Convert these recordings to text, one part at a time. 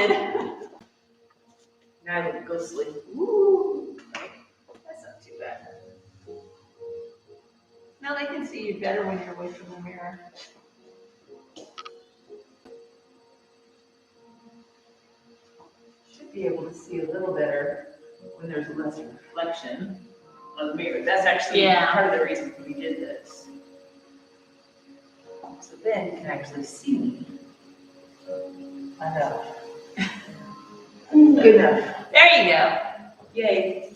grounded. Now I didn't go sleep. Woo! Right? That's not too bad. Now they can see you better when you're away from the mirror. Should be able to see a little better when there's less reflection on the mirror. That's actually part of the reason we did this. So then you can actually see me. Enough. Good enough. There you go. Yay.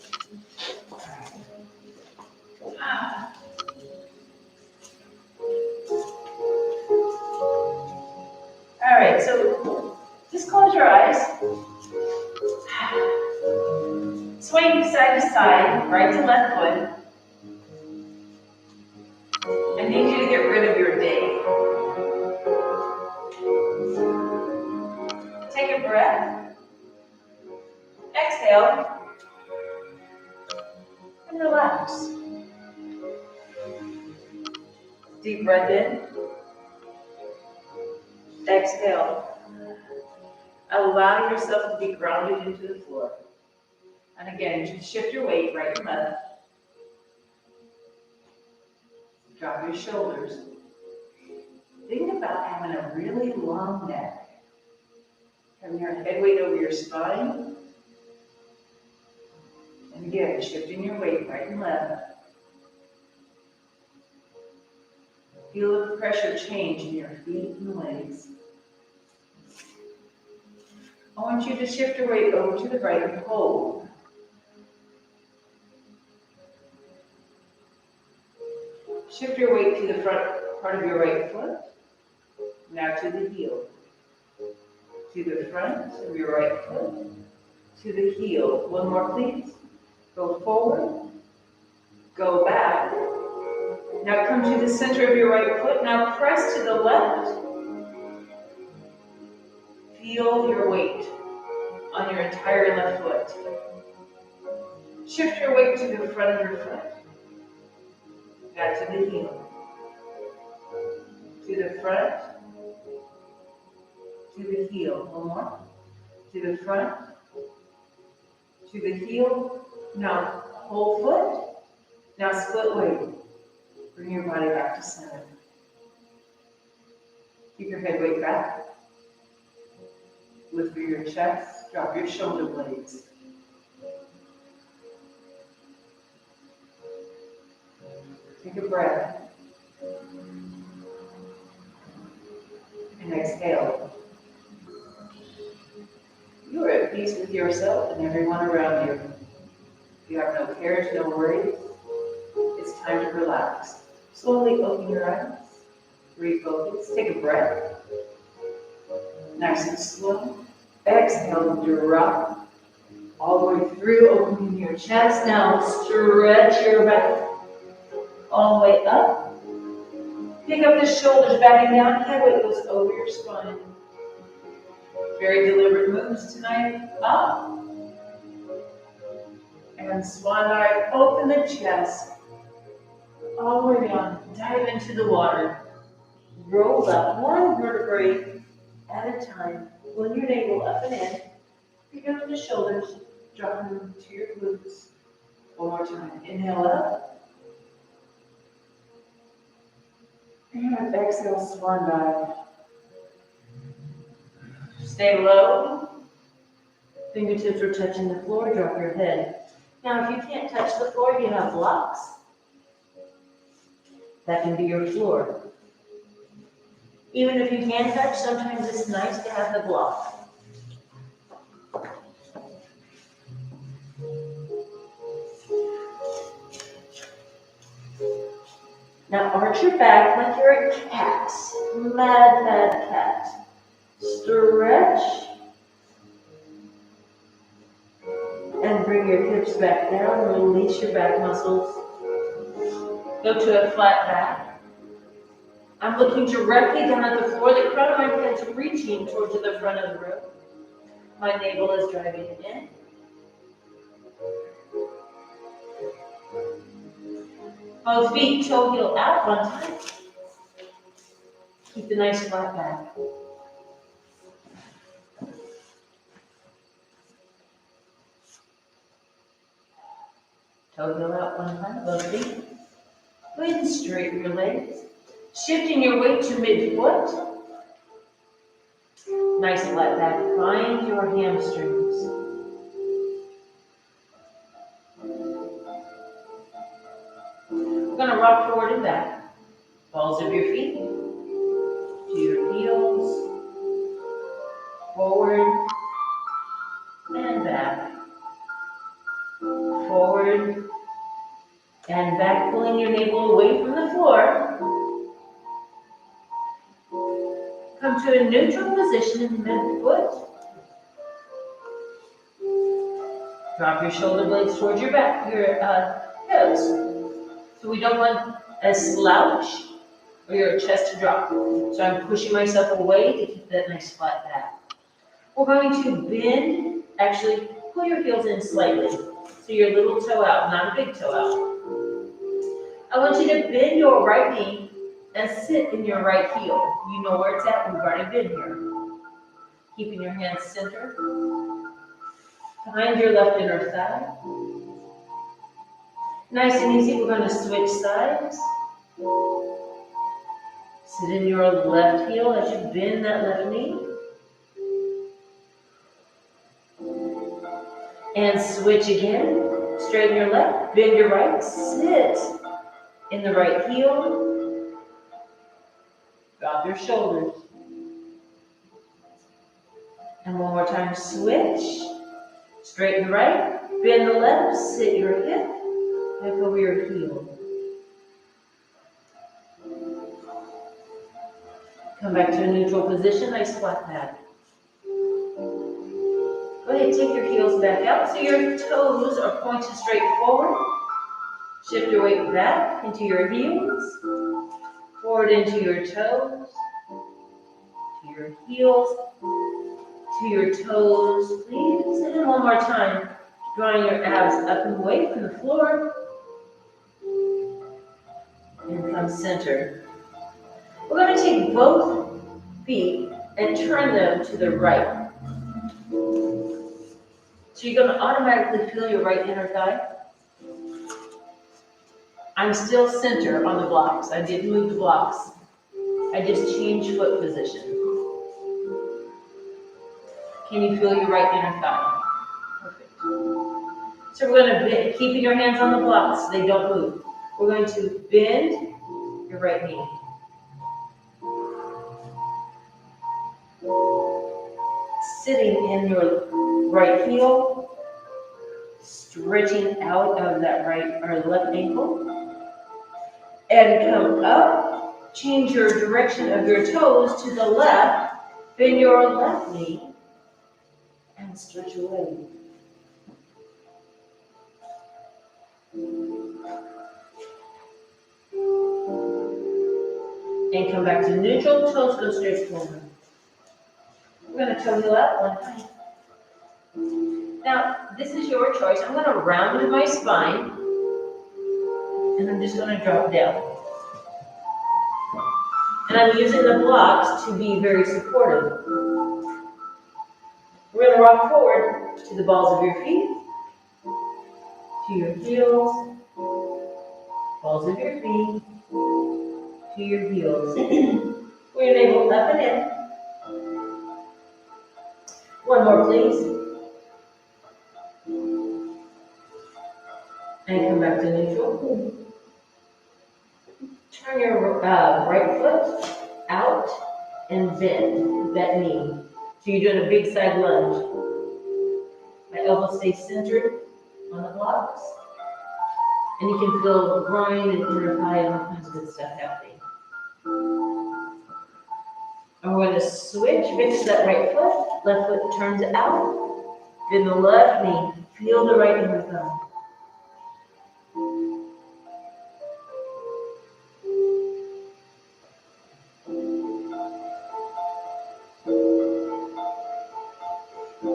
All right, so just close your eyes. Swing side to side, right to left foot. I need you to get rid of your day. Take a breath. Exhale. And relax. Deep breath in. Exhale. Allow yourself to be grounded into the floor. And again, just shift your weight right and left. Drop your shoulders. Think about having a really long neck. Having your head weight over your spine. And again, shifting your weight right and left. Feel the pressure change in your feet and legs. I want you to shift your weight over to the right and hold. Shift your weight to the front part of your right foot. Now to the heel. To the front of your right foot. To the heel. One more, please. Go forward. Go back. Now come to the center of your right foot. Now press to the left. Feel your weight on your entire left foot. Shift your weight to the front of your foot. Now to the heel. To the front. To the heel. One more. To the front. To the heel. Now whole foot. Now split weight. Bring your body back to center. Keep your head weight back. Lift through your chest. Drop your shoulder blades. Take a breath. And exhale. You are at peace with yourself and everyone around you. You have no cares, no worries. It's time to relax. Slowly open your eyes. Refocus. Take a breath. Nice and slow. Exhale, drop all the way through, opening your chest. Now stretch your back all the way up. Pick up the shoulders, backing down. Head weight goes over your spine. Very deliberate moves tonight. Up. And swan dive. Open the chest. All the way down. Dive into the water. Roll up one vertebrae at a time. Pull your navel up and in. Pick up the shoulders. Drop them to your glutes. One more time. Inhale up. And exhale, swan dive. Stay low. Fingertips are touching the floor. Drop your head. Now, if you can't touch the floor, you have blocks. That can be your floor. Even if you can touch, sometimes it's nice to have the block. Now arch your back like you're a cat. Mad cat. Stretch. And bring your hips back down. Release your back muscles. Go to a flat back. I'm looking directly down at the floor. The crown of my head's reaching towards the front of the room. My navel is driving in. Both feet toe heel out one time. Keep the nice flat back. Toe heel out one time, both feet. Go ahead and straighten your legs. Shifting your weight to mid-foot. Nice flat back. Find your hamstrings. We're going to rock forward and back. Balls of your feet to your heels. Forward and back. Forward and back, pulling your navel away from the floor. Come to a neutral position in mid-foot. Drop your shoulder blades towards your back, your hips. So we don't want a slouch or your chest to drop. So I'm pushing myself away to keep that nice flat back. We're going to bend, actually pull your heels in slightly. So your little toe out, not a big toe out. I want you to bend your right knee and sit in your right heel. You know where it's at, we've already been here. Keeping your hands centered. Find your left inner thigh. Nice and easy, we're going to switch sides. Sit in your left heel as you bend that left knee. And switch again. Straighten your left, bend your right, sit in the right heel. Drop your shoulders. And one more time, switch. Straighten the right, bend the left, sit your hip, back over your heel. Come back to a neutral position, nice flat back. Go ahead, take your heels back out so your toes are pointed straight forward. Shift your weight back into your heels, forward into your toes, to your heels, to your toes. Please, and one more time, drawing your abs up and away from the floor. And come center. We're going to take both feet and turn them to the right. So you're going to automatically feel your right inner thigh. I'm still center on the blocks. I didn't move the blocks. I just changed foot position. Can you feel your right inner thigh? Perfect. So we're going to bend, keeping your hands on the blocks so they don't move. We're going to bend your right knee. Sitting in your right heel, stretching out of that right or left ankle, and come up, change your direction of your toes to the left, bend your left knee, and stretch away. And come back to neutral, toes go straight forward. We're going to toe heel out one time. Now, this is your choice. I'm going to round my spine, and I'm just going to drop down. And I'm using the blocks to be very supportive. We're going to rock forward to the balls of your feet, to your heels, balls of your feet, to your heels. We're going to go up and in. One more, please. And come back to neutral. Turn your right foot out and bend that knee. So you're doing a big side lunge. My elbow stays centered on the blocks. And you can feel the groin and inner thigh and all kinds of good stuff happening. And we're going to switch, fix that right foot. Left foot turns out. Bend the left knee. Feel the right inner thigh.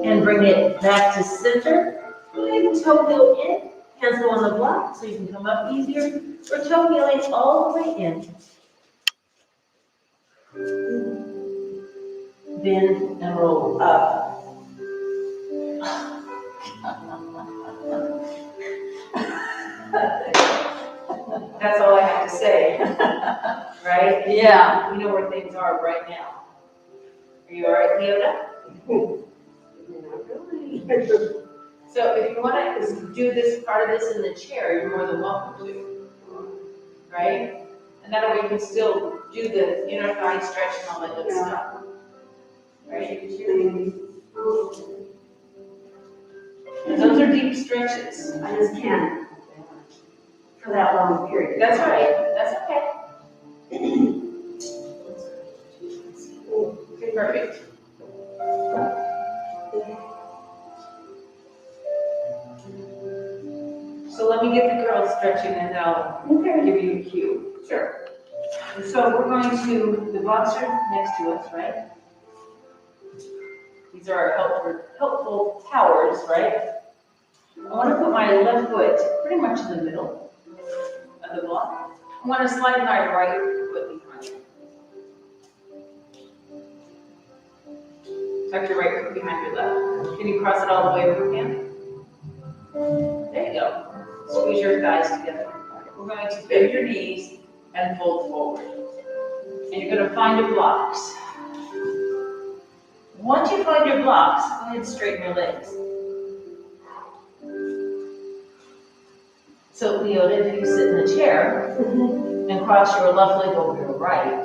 And bring it back to center. Go ahead and toe heel in. Hands go on the block so you can come up easier. We're toe heeling all the way in. Bend and roll up. That's all I have to say. Right? Yeah. You know where things are right now. Are you all right, Leota? Not really. So if you want to do this part of this in the chair, you're more than welcome to. Right? And that way you can still do the inner thigh stretch and all that good stuff. Right? And those are deep stretches. I just can't for that long period. That's all right. That's okay. Perfect. So let me get the girls stretching and I'll give you a cue. Sure. So we're going to, the blocks are next to us, right? These are our helpful towers, right? I want to put my left foot pretty much in the middle of the block. I want to slide my right foot behind it. Tuck your right foot behind your left. Can you cross it all the way over again? There you go. Squeeze your thighs together. We're going to bend your knees and fold forward. And you're going to find your blocks. Once you find your blocks, go ahead and straighten your legs. So, Leota, if you sit in the chair and cross your left leg over your right,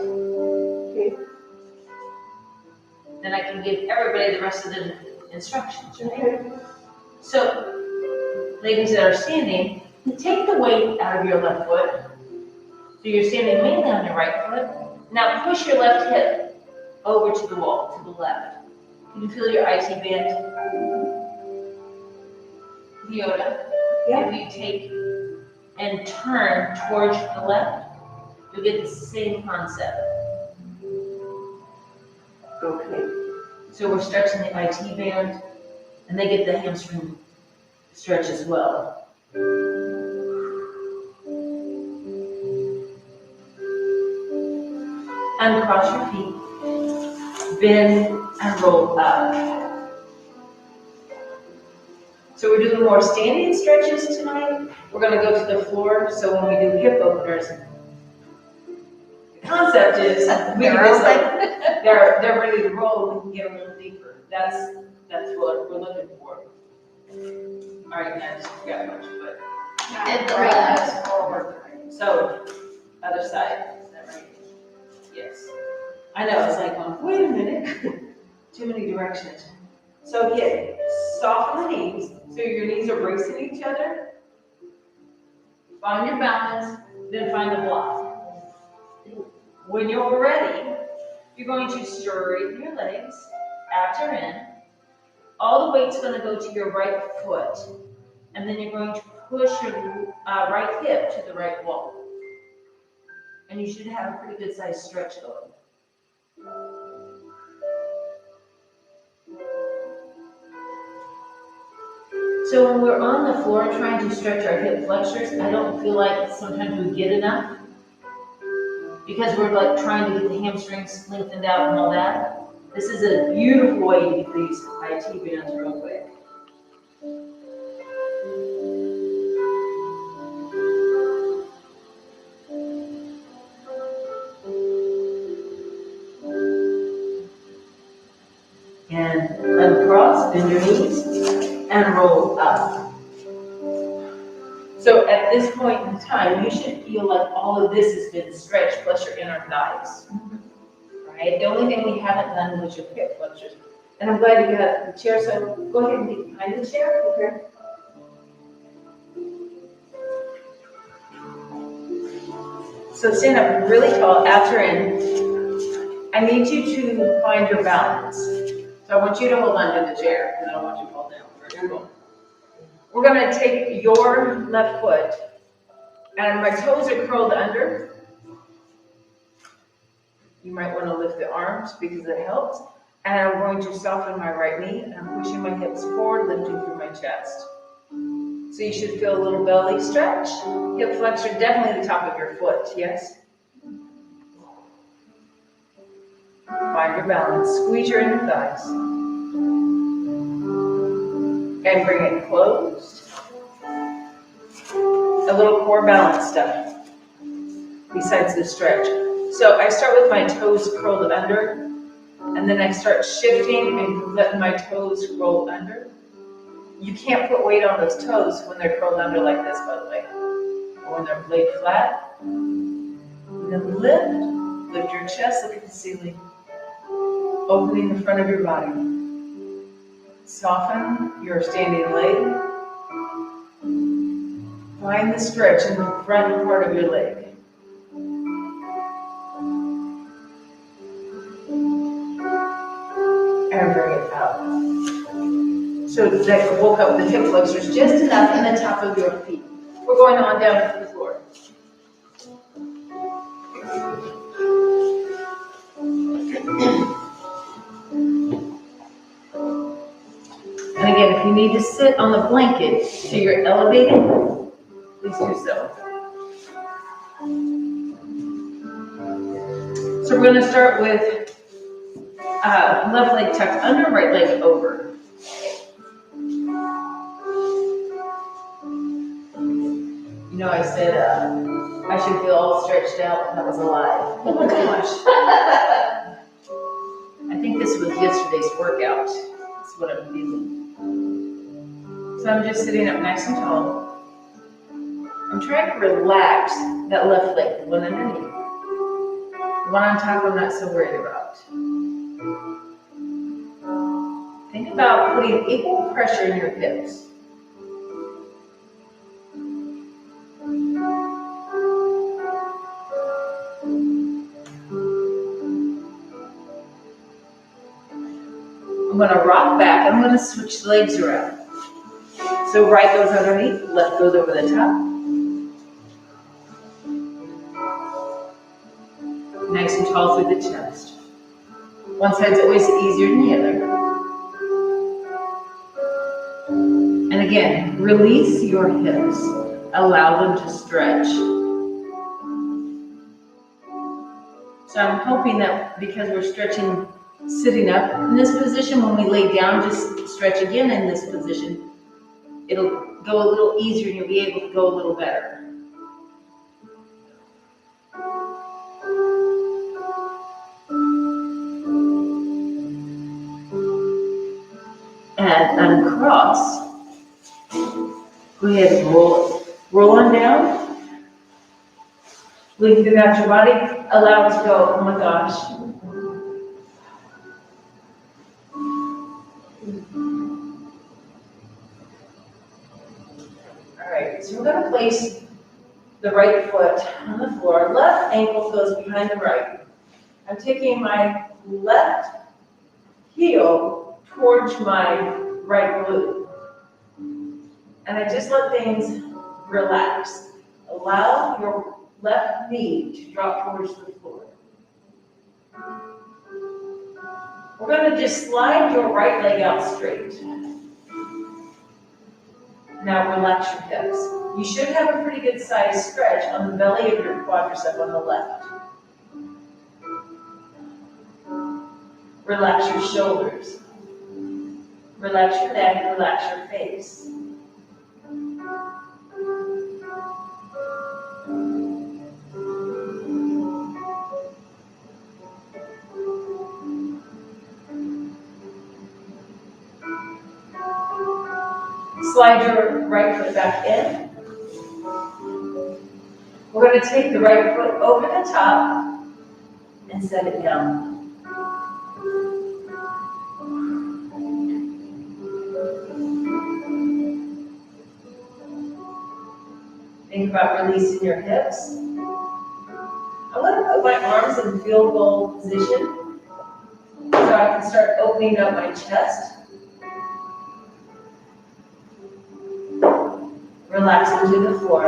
then I can give everybody the rest of the instructions, right? So, ladies that are standing, take the weight out of your left foot. So you're standing mainly on your right foot. Now push your left hip over to the wall, to the left. Can you feel your IT band? Leota, if you take and turn towards the left, you'll get the same concept. Okay. So we're stretching the IT band, and they get the hamstring stretch as well. Uncross your feet, bend and roll up. So we're doing more standing stretches tonight. We're going to go to the floor, so when we do hip openers, the concept is they're ready to roll, we can get a little deeper. That's what we're looking for. All right, I just forgot much, but And bring us forward. so other side. Is that right? Yes. I know. It's like, wait a minute. Too many directions. So again, soften the knees. So your knees are bracing each other. Find your balance, then find the block. When you're ready, you're going to straighten your legs, abs are in. All the weight's going to go to your right foot. And then you're going to push your right hip to the right wall. And you should have a pretty good sized stretch going. So when we're on the floor trying to stretch our hip flexors, I don't feel like sometimes we get enough. Because we're like trying to get the hamstrings lengthened out and all that. This is a beautiful way to get these IT bands real quick. And uncross, bend your knees, and roll up. So at this point in time, you should feel like all of this has been stretched, plus your inner thighs. Right? The only thing we haven't done was your hip flexors. And I'm glad you got the chair, so go ahead and get behind the chair. Okay. So stand up really tall, abs are in. I need you to find your balance. So I want you to hold on to the chair, because I don't want you to fall down. We're going to take your left foot, and my toes are curled under. You might want to lift the arms because it helps. And I'm going to soften my right knee, and I'm pushing my hips forward, lifting through my chest. So you should feel a little belly stretch. Hip flexor, definitely the top of your foot, yes? Find your balance. Squeeze your inner thighs. And bring it closed. A little core balance stuff. besides the stretch. So I start with my toes curled under, and then I start shifting and letting my toes roll under. You can't put weight on those toes when they're curled under like this, by the way, or when they're laid flat. And then lift your chest, look at the ceiling, opening the front of your body. Soften your standing leg. Find the stretch in the front part of your leg. And bring it out. So that woke up the hip flexors just enough in the top of your feet. We're going on down to the floor. And again, if you need to sit on the blanket so you're elevated, please do so. So we're going to start with left leg tucked under, right leg over. You know, I said I should feel all stretched out. That was a lie. Oh my gosh. I think this was yesterday's workout. That's what I'm feeling. So I'm just sitting up nice and tall. I'm trying to relax that left leg, the one underneath. The one on top I'm not so worried about. Think about putting equal pressure in your hips. I'm going to rock back. I'm going to switch the legs around. So right goes underneath, left goes over the top. Nice and tall through the chest. One side's always easier than the other. And again, release your hips. Allow them to stretch. So I'm hoping that because we're stretching sitting up in this position, when we lay down, just stretch again in this position. It'll go a little easier and you'll be able to go a little better. And uncross. Go ahead and roll on down. Lengthen out your body. Allow it to go. Oh my gosh. Alright, so we're going to place the right foot on the floor. Left ankle goes behind the right. I'm taking my left heel towards my right glute. And I just let things relax. Allow your left knee to drop towards the floor. We're going to just slide your right leg out straight. Now relax your hips. You should have a pretty good size stretch on the belly of your quadricep on the left. Relax your shoulders. Relax your neck, relax your face. Slide your right foot back in. We're going to take the right foot over the top and set it down. Think about releasing your hips. I'm going to put my arms in field goal position so I can start opening up my chest. Relax into the floor.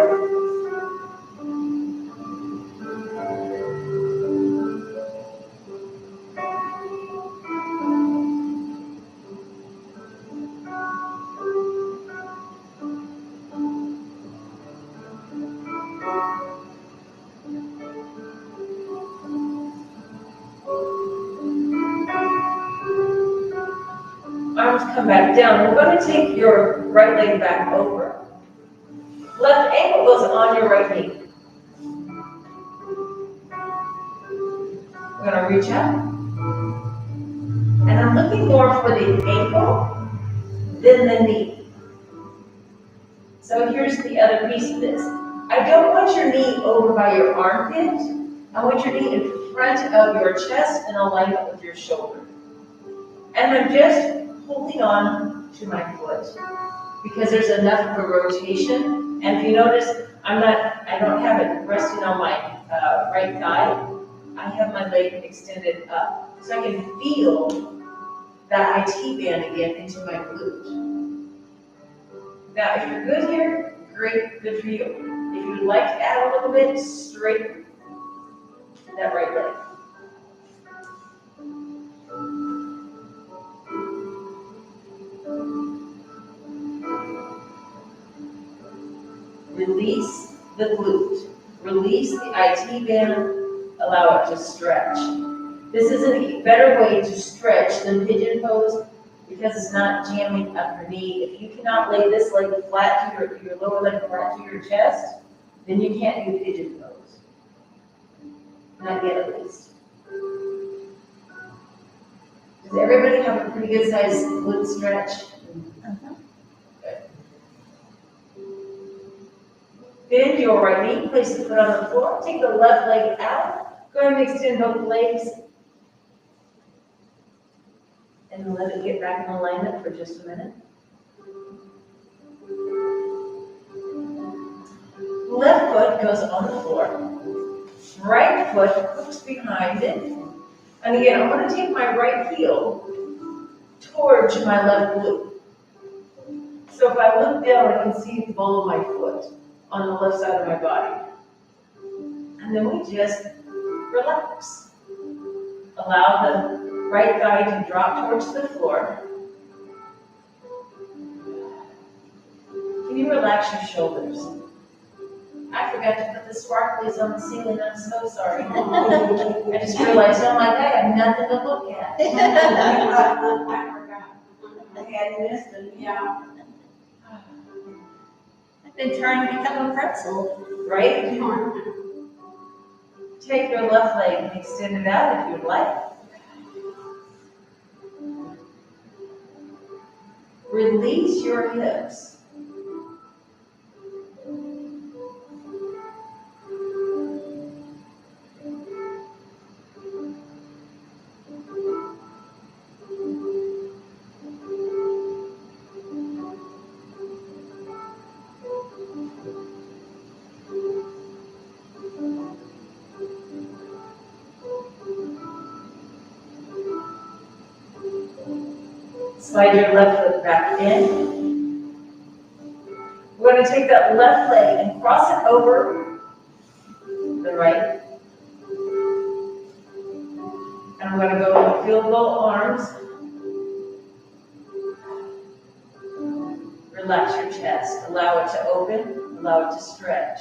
Arms come back down. We're going to take your right leg back over. Left ankle goes on your right knee. I'm gonna reach up. And I'm looking more for the ankle than the knee. So here's the other piece of this. I don't want your knee over by your armpit. I want your knee in front of your chest in alignment with your shoulder. And I'm just holding on to my foot because there's enough of a rotation. And if you notice, I don't have it resting on my right thigh. I have my leg extended up. So I can feel that IT band again into my glute. Now, if you're good here, great, good for you. If you'd like to add a little bit, straighten that right leg. Release the glute. Release the IT band, allow it to stretch. This is a better way to stretch than pigeon pose because it's not jamming up your knee. If you cannot lay this leg flat to your lower leg flat to your chest, then you can't do pigeon pose. Not yet, at least. Does everybody have a pretty good sized glute stretch? Good. Bend your right knee, place the foot on the floor, take the left leg out, go ahead and extend both legs, and let it get back in alignment for just a minute. Left foot goes on the floor, right foot hooks behind it, and again, I'm going to take my right heel towards my left glute. So if I look down, I can see the ball of my foot on the left side of my body. And then we just relax. Allow the right thigh to drop towards the floor. Can you relax your shoulders? I forgot to put the sparklies on the ceiling. I'm so sorry. I just realized, oh my God, I have nothing to look at. I forgot. I had missed it, yeah. I've been trying to become a pretzel. Right? Take your left leg and extend it out if you'd like. Release your hips. Slide your left foot back in. We're going to take that left leg and cross it over the right. And I'm going to go field goal arms. Relax your chest. Allow it to open. Allow it to stretch.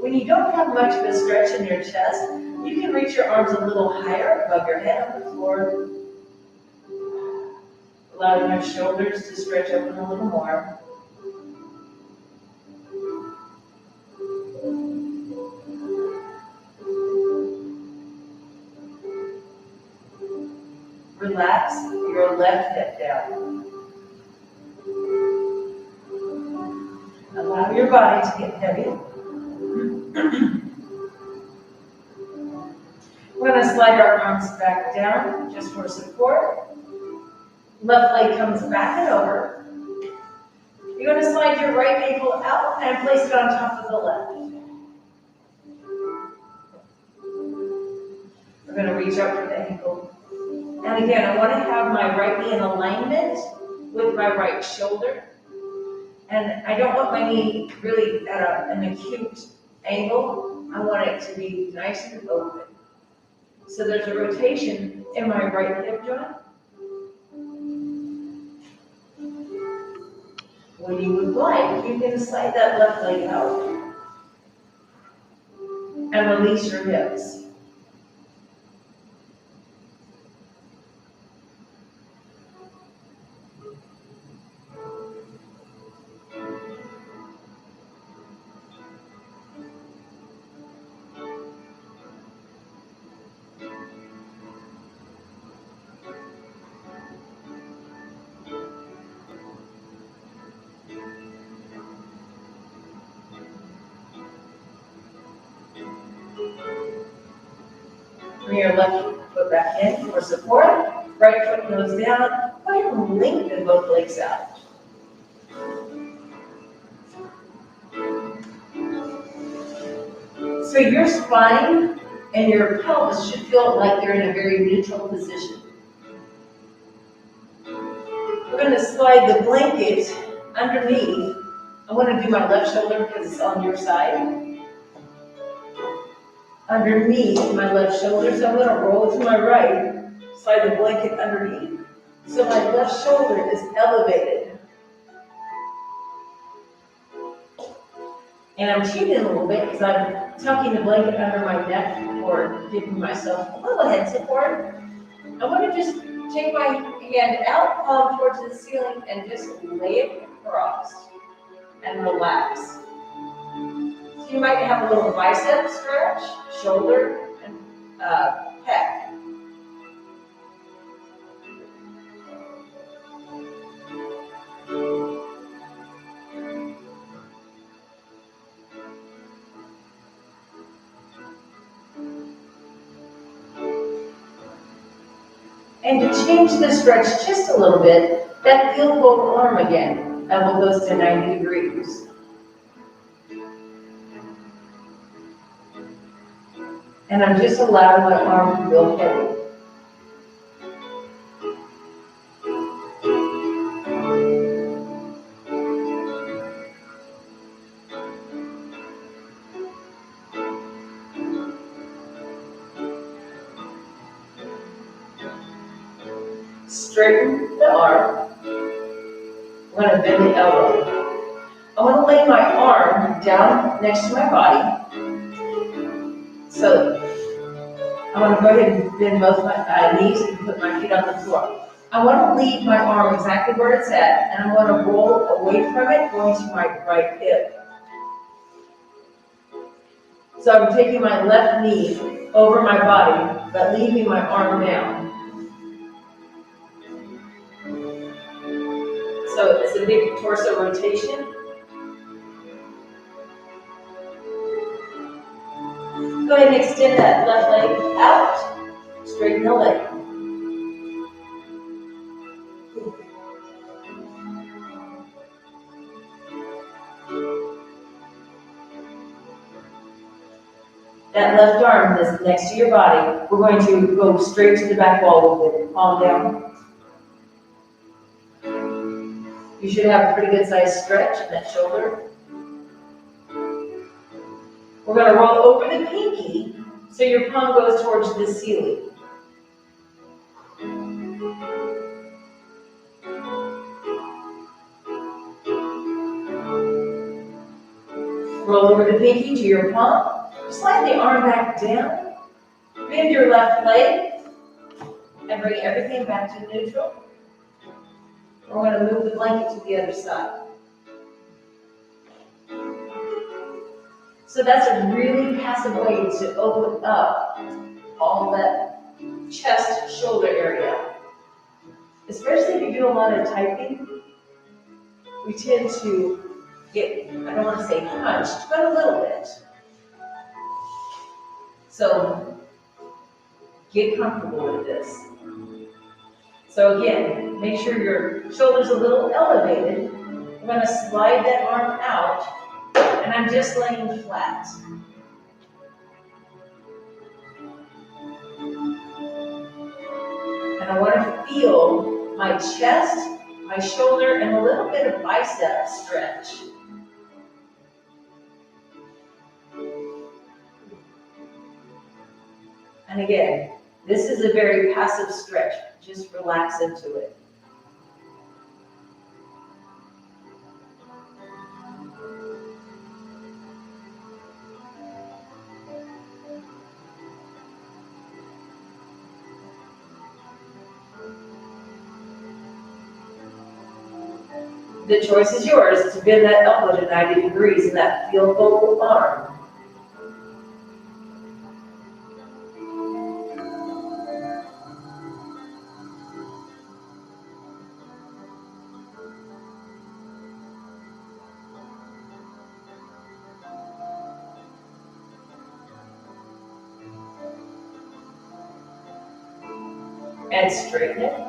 When you don't have much of a stretch in your chest, you can reach your arms a little higher above your head on the floor. Allowing your shoulders to stretch open a little more. Relax your left hip down. Allow your body to get heavy. We're going to slide our arms back down just for support. Left leg comes back and over. You're going to slide your right ankle out and place it on top of the left. We're going to reach up for the ankle. And again, I want to have my right knee in alignment with my right shoulder. And I don't want my knee really at an acute angle. I want it to be nice and open. So there's a rotation in my right hip joint. When you would like, you can slide that left leg out and release your hips. Bring your left foot back in for support. Right foot goes down. Go ahead and lengthen both legs out. So your spine and your pelvis should feel like they're in a very neutral position. We're going to slide the blanket underneath. I want to do my left shoulder because it's on your side. Underneath my left shoulder, so I'm going to roll to my right, slide the blanket underneath. So my left shoulder is elevated. And I'm cheating a little bit because I'm tucking the blanket under my neck or giving myself a little head support. I want to just take my hand out, palm towards the ceiling, and just lay it across and relax. So you might have a little bicep stretch, shoulder, and pec. And to change the stretch just a little bit, that field goal arm again, elbow goes to 90 degrees. And I'm just allowing my arm to feel heavy. Straighten the arm. I'm going to bend the elbow. I want to lay my arm down next to my body. So I want to go ahead and bend both my knees and put my feet on the floor. I want to leave my arm exactly where it's at, and I want to roll away from it, going to my right hip. So I'm taking my left knee over my body, but leaving my arm down. So it's a big torso rotation. Go ahead and extend that left leg out, straighten the leg. That left arm is next to your body. We're going to go straight to the back wall with it, palm down. You should have a pretty good sized stretch in that shoulder. We're going to roll over the pinky so your palm goes towards the ceiling. Roll over the pinky to your palm. Slide the arm back down. Bend your left leg and bring everything back to neutral. We're going to move the blanket to the other side. So that's a really passive way to open up all that chest, shoulder area. Especially if you do a lot of typing, we tend to get, I don't want to say hunched, but a little bit. So get comfortable with this. So again, make sure your shoulder's a little elevated. I'm going to slide that arm out, and I'm just laying flat. And I want to feel my chest, my shoulder, and a little bit of bicep stretch. And again, this is a very passive stretch. Just relax into it. The choice is yours to bend that elbow to 90 degrees in that field goal arm. and straighten it.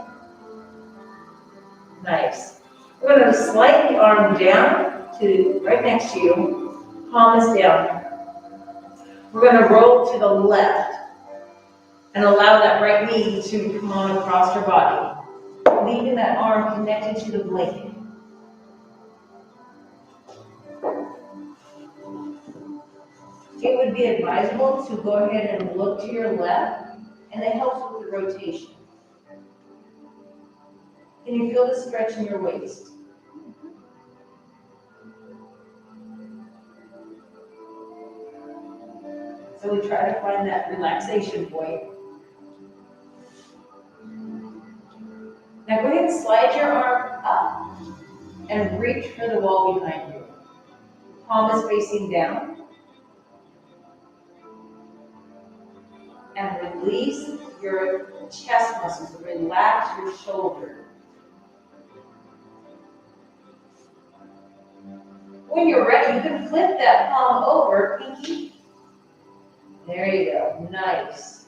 Nice. We're going to slide the arm down to right next to you. Palm is down. We're going to roll to the left and allow that right knee to come on across your body, leaving that arm connected to the blanket. It would be advisable to go ahead and look to your left, and it helps with the rotation. Can you feel the stretch in your waist? So we try to find that relaxation point. Now go ahead and slide your arm up and reach for the wall behind you. Palm is facing down. And release your chest muscles. Relax your shoulder. When you're ready, you can flip that palm over, pinky. There you go. Nice.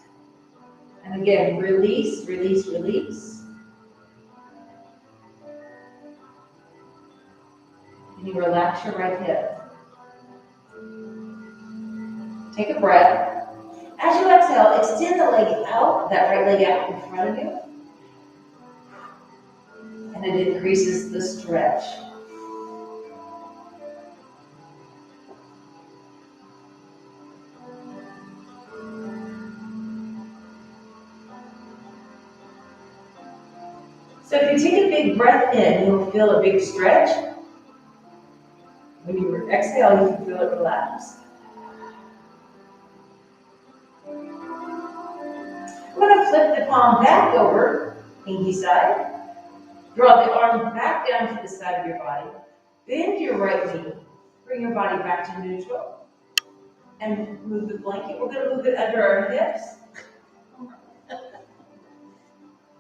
And again, release, release, release. And you relax your right hip. Take a breath. As you exhale, extend the leg out, that right leg out in front of you. And it increases the stretch. So if you take a big breath in, you'll feel a big stretch. When you exhale, you can feel it relax. We're going to flip the palm back over, pinky side. Draw the arm back down to the side of your body. Bend your right knee. Bring your body back to neutral. And move the blanket. We're going to move it under our hips.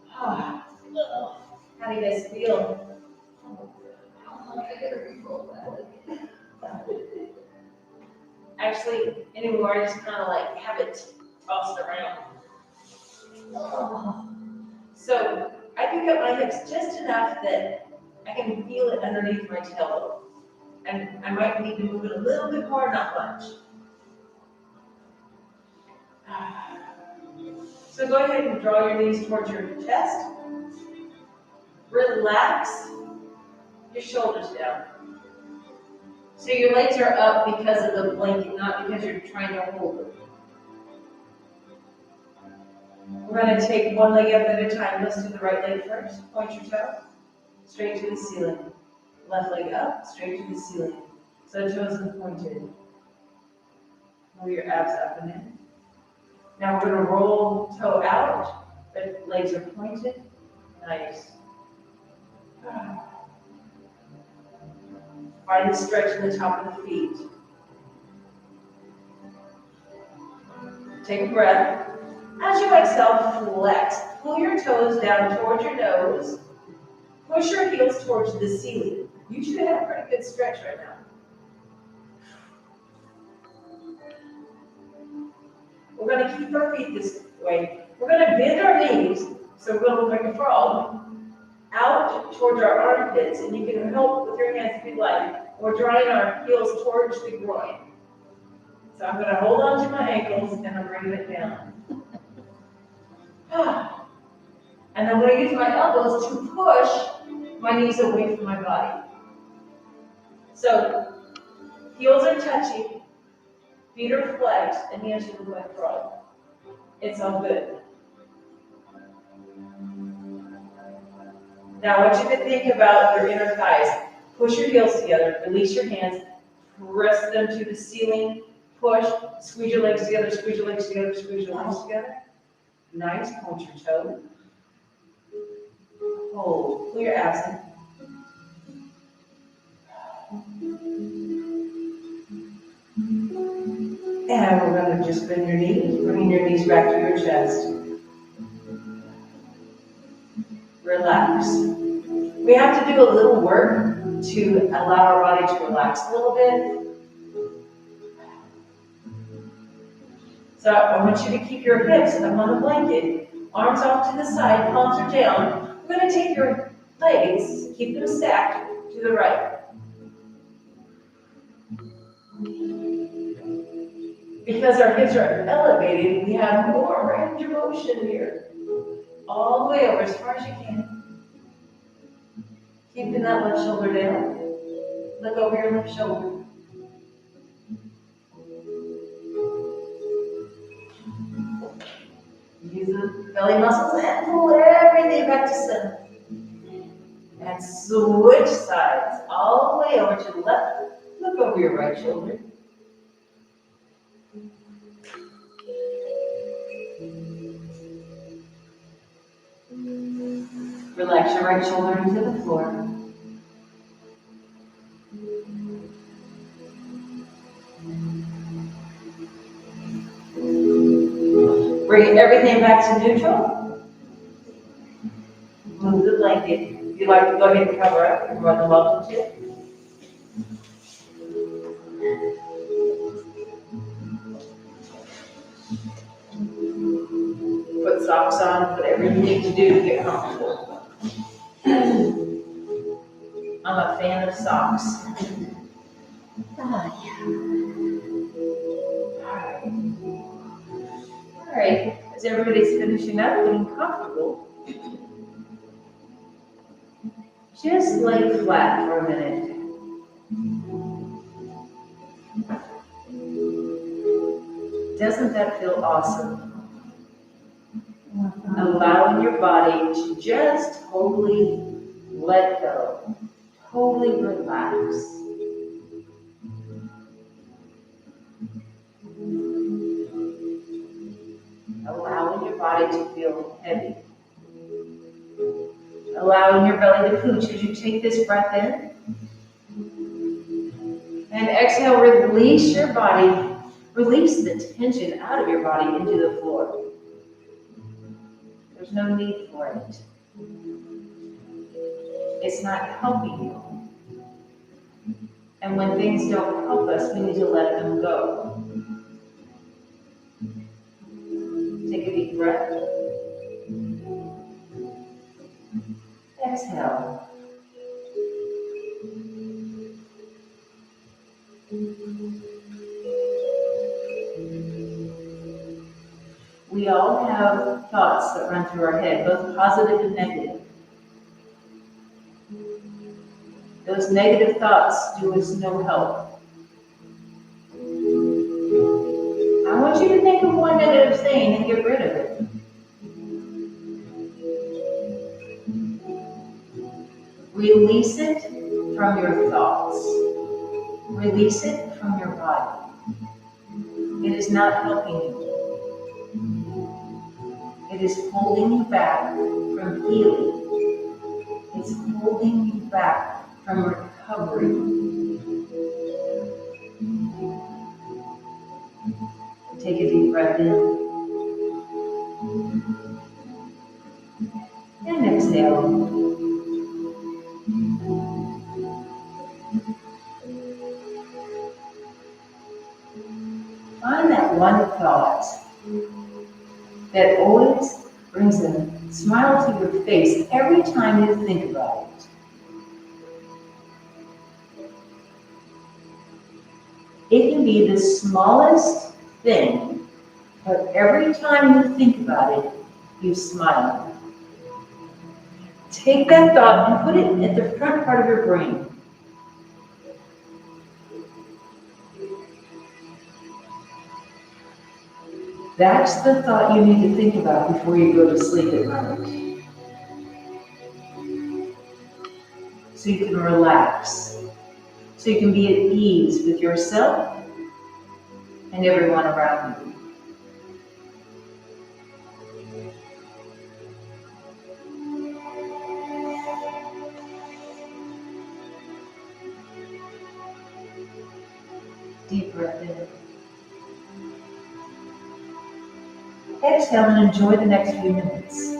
How do you guys feel? I gotta re-roll that. Actually, anymore, I just kind of like have it tossed around. So I pick up my hips just enough that I can feel it underneath my tailbone. And I might need to move it a little bit more, not much. So go ahead and draw your knees towards your chest. Relax your shoulders down. So your legs are up because of the blanket, not because you're trying to hold it. We're going to take one leg up at a time. Let's do the right leg first. Point your toe. Straight to the ceiling. Left leg up, straight to the ceiling. So toes are pointed. Move your abs up and in. Now we're going to roll toe out, but legs are pointed. Nice. Find the stretch in the top of the feet. Take a breath. As you exhale, flex. Pull your toes down towards your nose. Push your heels towards the ceiling. You should have a pretty good stretch right now. We're going to keep our feet this way. We're going to bend our knees, so we're going to look like a frog, out towards our armpits, and you can help with your hands if you like. We're drawing our heels towards the groin. So I'm going to hold on to my ankles, and I'm bringing it down. And I'm going to use my elbows to push my knees away from my body. So, heels are touching, feet are flexed, and hands should look like a frog. It's all good. Now I want you to think about your inner thighs. Push your heels together, release your hands, press them to the ceiling, push, squeeze your legs together, squeeze your legs together, squeeze your legs together. Nice, point your toe. Hold, pull your abs in. And we're going to just bend your knees, bring your knees back to your chest. Relax. We have to do a little work to allow our body to relax a little bit. So I want you to keep your hips up on the blanket. Arms off to the side, palms are down. We're going to take your legs, keep them stacked to the right. Because our hips are elevated, we have more range of motion here. All the way over as far as you can. Keeping that left shoulder down. Look over your left shoulder. Use the belly muscles and pull everything back to center. And switch sides all the way over to the left. Look over your right shoulder. Relax your right shoulder into the floor. Bring everything back to neutral. Move the blanket. If you'd like to go ahead and cover up, you're more than welcome to. Put socks on, whatever you need to do to get comfortable. I'm a fan of socks. All right, as everybody's finishing up, getting comfortable, just lay flat for a minute. Doesn't that feel awesome? Allowing your body to just totally let go, totally relax. Allowing your body to feel heavy. Allowing your belly to pooch as you take this breath in. And exhale, release your body. Release the tension out of your body into the floor. There's no need for it. It's not helping you. And when things don't help us, we need to let them go. Take a deep breath. Exhale. We all have thoughts that run through our head, both positive and negative. Those negative thoughts do us no help. I want you to think of one negative thing and get rid of it. Release it from your thoughts. Release it from your body. It is not helping you. It is holding you back from healing. It's holding you back from recovery. Take a deep breath in. And exhale. Find that one thought that always brings a smile to your face every time you think about it. It can be the smallest thing, but every time you think about it, you smile. Take that thought and put it at the front part of your brain. That's the thought you need to think about before you go to sleep at night. So you can relax. So you can be at ease with yourself and everyone around you. Deep breath in. Exhale and enjoy the next few minutes.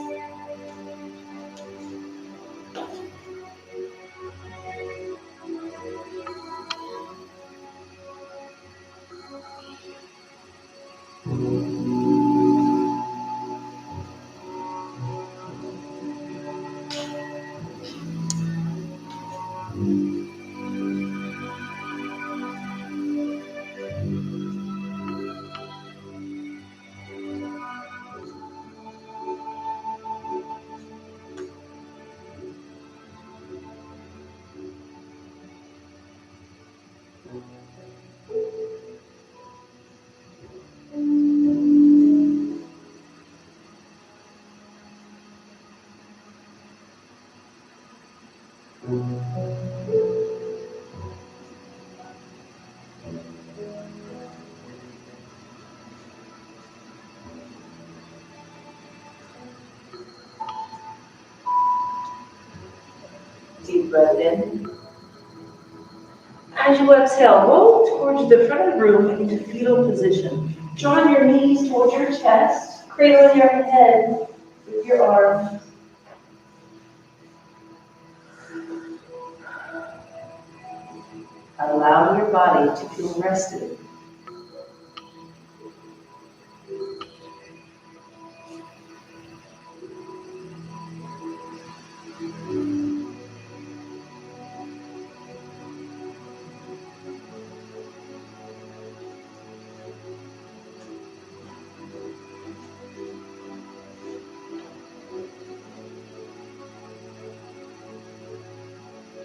Deep breath in. As you exhale, roll towards the front of the room into fetal position. Drawing your knees towards your chest, cradling your head with your arms. Allow your body to feel rested.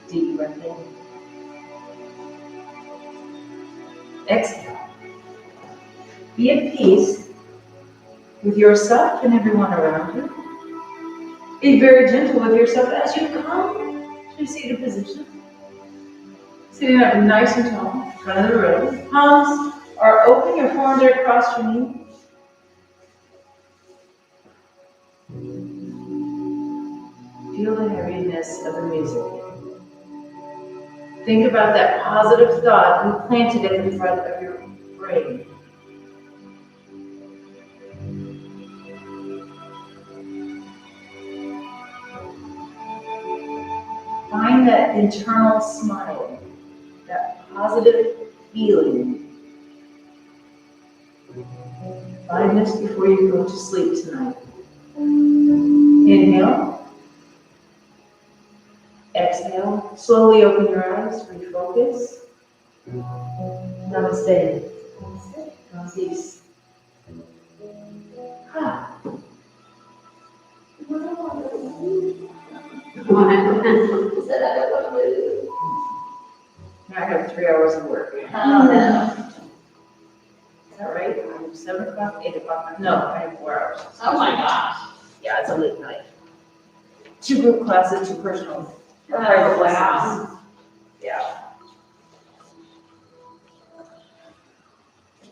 Deep breath in. Exhale. Be at peace with yourself and everyone around you. Be very gentle with yourself as you come to seated position. Sitting up nice and tall, front of the room. Palms are open, your forearms are across your knees. Feel the heaviness of the music. Think about that positive thought and plant it in the front of your brain. Find that internal smile, that positive feeling. Find this before you go to sleep tonight. Inhale. Exhale. Slowly open your eyes, refocus. Namaste. Namaste. Ah. I have 3 hours of work. Is that right? 7 o'clock, 8 o'clock? No, I have 4 hours. Oh my gosh. Yeah, it's a late night. 2 group classes, 2 personal. Oh, private wow. lessons. Yeah.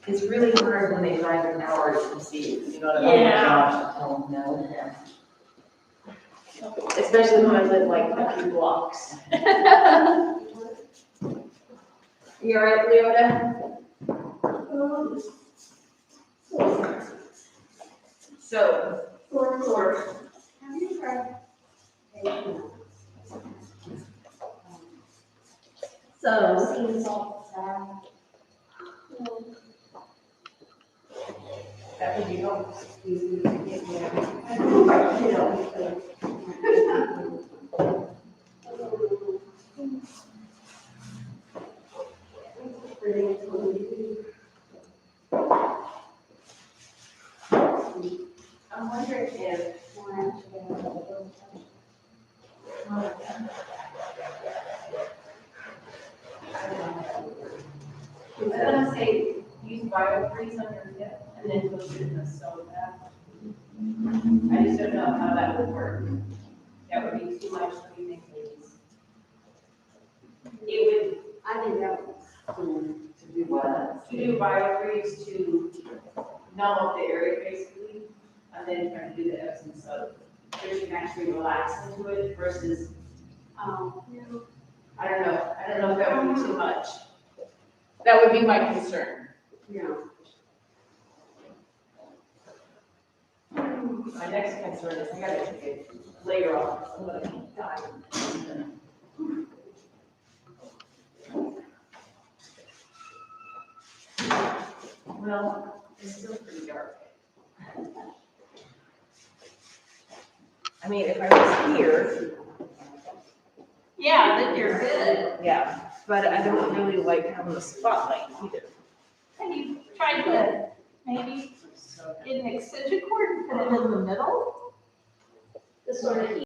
It's really hard when they drive an hour to see you. You know what I mean? Yeah. Oh, no. Especially when I live like a few blocks. You all right, Leota? So, that would be helpful. I'm wondering if I'm gonna say use biofreeze on your hip and then put it in the stove bath. I just don't know how that would work. That would be too much. What do you think, ladies? It would. I think that was To do what? To do biofreeze to numb up the area basically, and then try to do the Epsom salt. So you can actually relax into it versus, I don't know if that would be too much. That would be my concern. yeah. My next concern is I gotta take it later on. I'm gonna die. Well, it's still pretty dark. I mean, if I was here, Yeah, then you're good. yeah, but I don't really like having the spotlight either. Have you tried to maybe get an extension cord and put it in the middle? To sort of